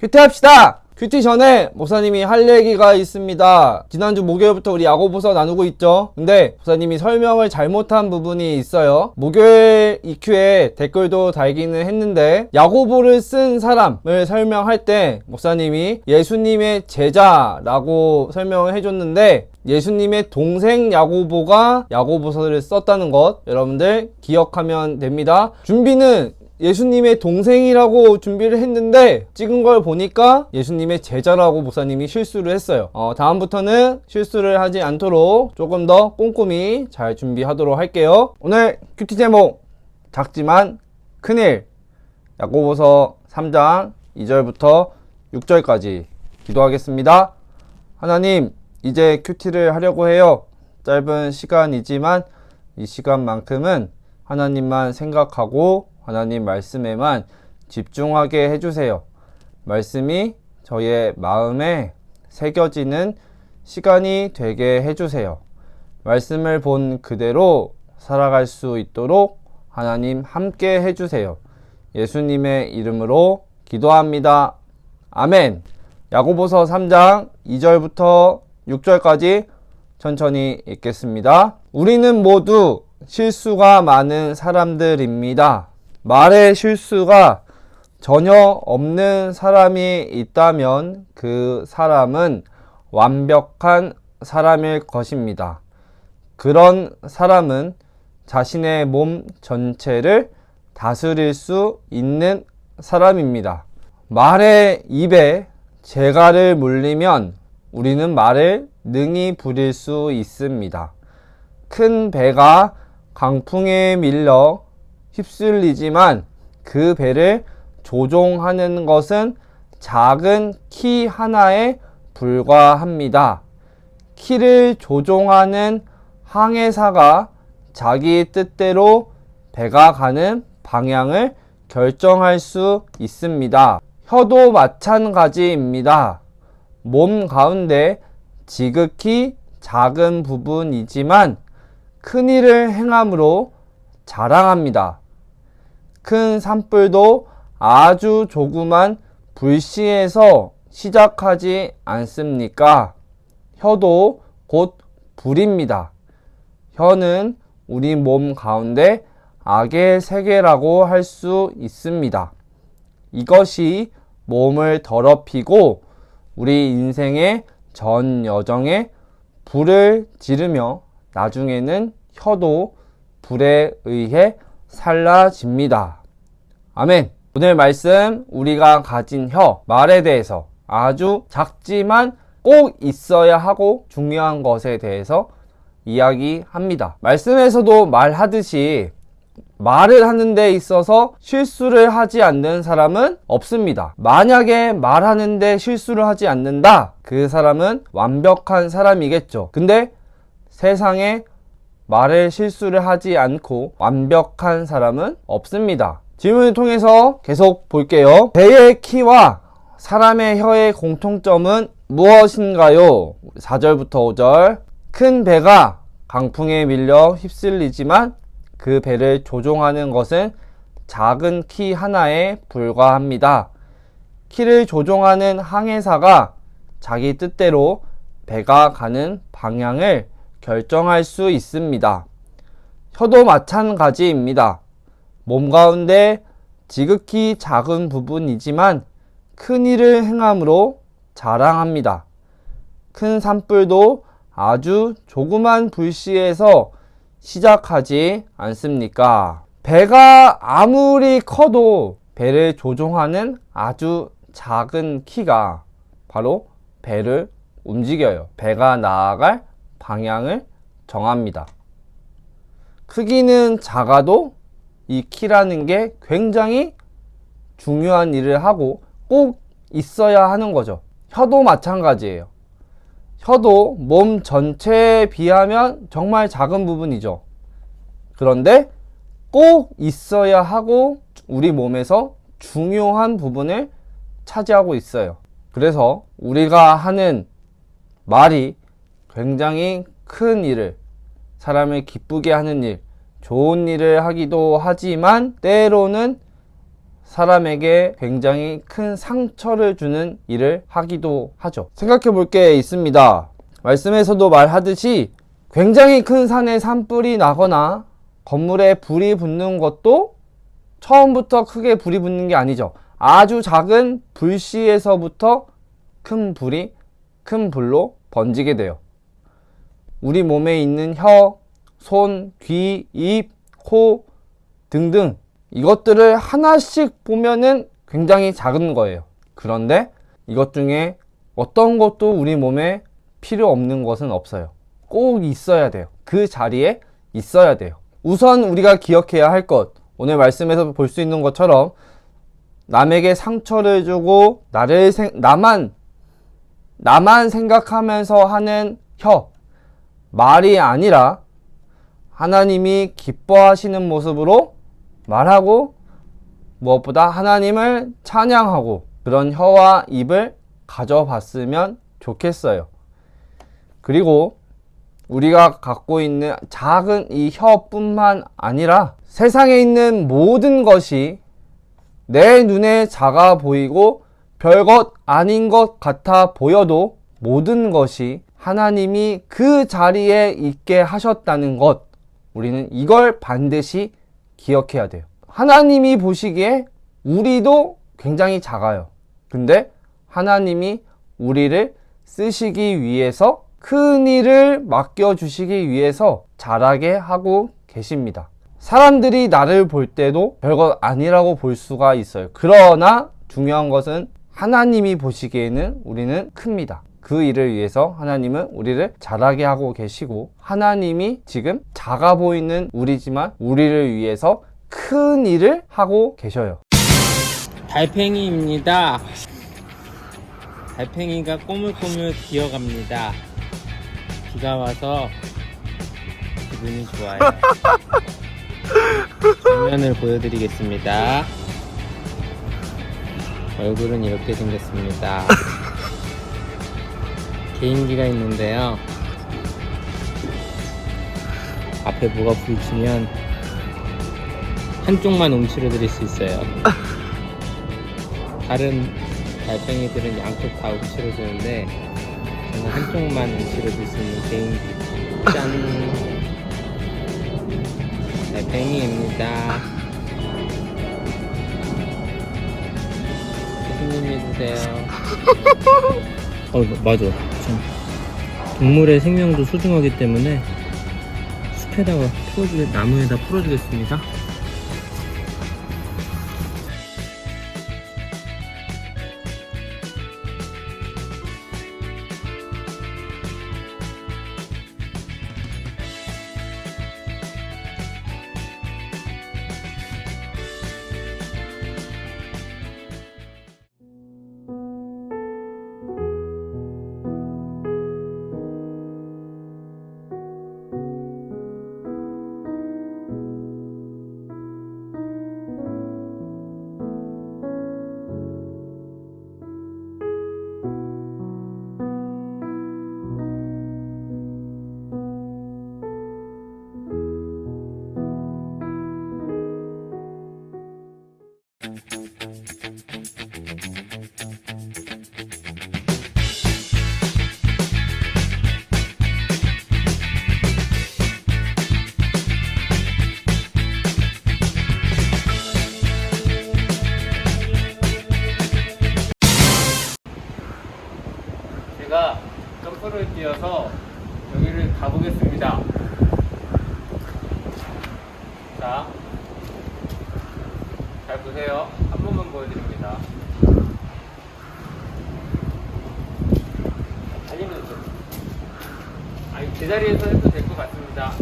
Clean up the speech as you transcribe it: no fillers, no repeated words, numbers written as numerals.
큐티합시다! 큐티 전에 목사님이 할 얘기가 있습니다. 지난주 목요일부터 우리 야고보서 나누고 있죠. 근데 목사님이 설명을 잘못한 부분이 있어요. 목요일 EQ에 댓글도 달기는 했는데 야고보를 쓴 사람을 설명할 때 목사님이 예수님의 제자라고 설명을 해줬는데 예수님의 동생 야고보가 야고보서를 썼다는 것 여러분들 기억하면 됩니다. 준비는 예수님의 동생이라고 준비를 했는데 찍은 걸 보니까 예수님의 제자라고 목사님이 실수를 했어요. 다음부터는 실수를 하지 않도록 조금 더 꼼꼼히 잘 준비하도록 할게요. 오늘 큐티 제목 작지만 큰일, 야고보서 3장 2절부터 6절까지 기도하겠습니다. 하나님, 이제 큐티를 하려고 해요. 짧은 시간이지만 이 시간만큼은 하나님만 생각하고 하나님 말씀에만 집중하게 해주세요. 말씀이 저의 마음에 새겨지는 시간이 되게 해주세요. 말씀을 본 그대로 살아갈 수 있도록 하나님 함께 해주세요. 예수님의 이름으로 기도합니다. 아멘. 야고보서 3장 2절부터 6절까지 천천히 읽겠습니다. 우리는 모두 실수가 많은 사람들입니다. 말의 실수가 전혀 없는 사람이 있다면 그 사람은 완벽한 사람일 것입니다. 그런 사람은 자신의 몸 전체를 다스릴 수 있는 사람입니다. 말의 입에 재갈을 물리면 우리는 말을 능히 부릴 수 있습니다. 큰 배가 강풍에 밀려 휩쓸리지만 그 배를 조종하는 것은 작은 키 하나에 불과합니다. 키를 조종하는 항해사가 자기 뜻대로 배가 가는 방향을 결정할 수 있습니다. 혀도 마찬가지입니다. 몸 가운데 지극히 작은 부분이지만 큰 일을 행함으로 자랑합니다. 큰 산불도 아주 조그만 불씨에서 시작하지 않습니까? 혀도 곧 불입니다. 혀는 우리 몸 가운데 악의 세계라고 할 수 있습니다. 이것이 몸을 더럽히고 우리 인생의 전 여정에 불을 지르며 나중에는 혀도 불에 의해 살라집니다. 아멘. 오늘 말씀 우리가 가진 혀, 말에 대해서 아주 작지만 꼭 있어야 하고 중요한 것에 대해서 이야기합니다. 말씀에서도 말하듯이 말을 하는 데 있어서 실수를 하지 않는 사람은 없습니다. 만약에 말하는 데 실수를 하지 않는다, 그 사람은 완벽한 사람이겠죠. 근데 세상에 말에 실수를 하지 않고 완벽한 사람은 없습니다. 질문을 통해서 계속 볼게요. 배의 키와 사람의 혀의 공통점은 무엇인가요? 4절부터 5절. 큰 배가 강풍에 밀려 휩쓸리지만 그 배를 조종하는 것은 작은 키 하나에 불과합니다. 키를 조종하는 항해사가 자기 뜻대로 배가 가는 방향을 결정할 수 있습니다. 혀도 마찬가지입니다. 몸 가운데 지극히 작은 부분이지만 큰 일을 행함으로 자랑합니다. 큰 산불도 아주 조그만 불씨에서 시작하지 않습니까? 배가 아무리 커도 배를 조종하는 아주 작은 키가 바로 배를 움직여요. 배가 나아갈 방향을 정합니다. 크기는 작아도 이 키라는 게 굉장히 중요한 일을 하고 꼭 있어야 하는 거죠. 혀도 마찬가지예요. 혀도 몸 전체에 비하면 정말 작은 부분이죠. 그런데 꼭 있어야 하고 우리 몸에서 중요한 부분을 차지하고 있어요. 그래서 우리가 하는 말이 굉장히 큰 일을, 사람을 기쁘게 하는 일, 좋은 일을 하기도 하지만 때로는 사람에게 굉장히 큰 상처를 주는 일을 하기도 하죠. 생각해 볼 게 있습니다. 말씀에서도 말하듯이 굉장히 큰 산에 산불이 나거나 건물에 불이 붙는 것도 처음부터 크게 불이 붙는 게 아니죠. 아주 작은 불씨에서부터 큰 불로 번지게 돼요. 우리 몸에 있는 혀, 손, 귀, 입, 코 등등 이것들을 하나씩 보면은 굉장히 작은 거예요. 그런데 이것 중에 어떤 것도 우리 몸에 필요 없는 것은 없어요. 꼭 있어야 돼요. 그 자리에 있어야 돼요. 우선 우리가 기억해야 할 것, 오늘 말씀에서 볼 수 있는 것처럼 남에게 상처를 주고 나만 생각하면서 하는 혀, 말이 아니라 하나님이 기뻐하시는 모습으로 말하고 무엇보다 하나님을 찬양하고 그런 혀와 입을 가져봤으면 좋겠어요. 그리고 우리가 갖고 있는 작은 이 혀뿐만 아니라 세상에 있는 모든 것이 내 눈에 작아 보이고 별것 아닌 것 같아 보여도 모든 것이 하나님이 그 자리에 있게 하셨다는 것, 우리는 이걸 반드시 기억해야 돼요. 하나님이 보시기에 우리도 굉장히 작아요. 근데 하나님이 우리를 쓰시기 위해서 큰 일을 맡겨주시기 위해서 자라게 하고 계십니다. 사람들이 나를 볼 때도 별것 아니라고 볼 수가 있어요. 그러나 중요한 것은 하나님이 보시기에는 우리는 큽니다. 그 일을 위해서 하나님은 우리를 자라게 하고 계시고 하나님이 지금 작아 보이는 우리지만 우리를 위해서 큰 일을 하고 계셔요. 달팽이입니다. 달팽이가 꼬물꼬물 기어갑니다. 비가 와서 기분이 좋아요. 정면을 보여드리겠습니다. 얼굴은 이렇게 생겼습니다. 개인기가 있는데요. 앞에 뭐가 부딪히면 한쪽만 움츠러 드릴 수 있어요. 다른 달팽이들은 양쪽 다 움츠러 주는데 저는 한쪽만 움츠러 줄 수 있는 개인기. 짠! 달팽이입니다. 교수님 해주세요. 맞아. 동물의 생명도 소중하기 때문에 숲에다가 나무에다 풀어주겠습니다. 제가 점프를 뛰어서 여기를 가보겠습니다. 자, 잘 보세요. 한 번만 보여드립니다. 달리면서 제자리에서 해도 될 것 같습니다.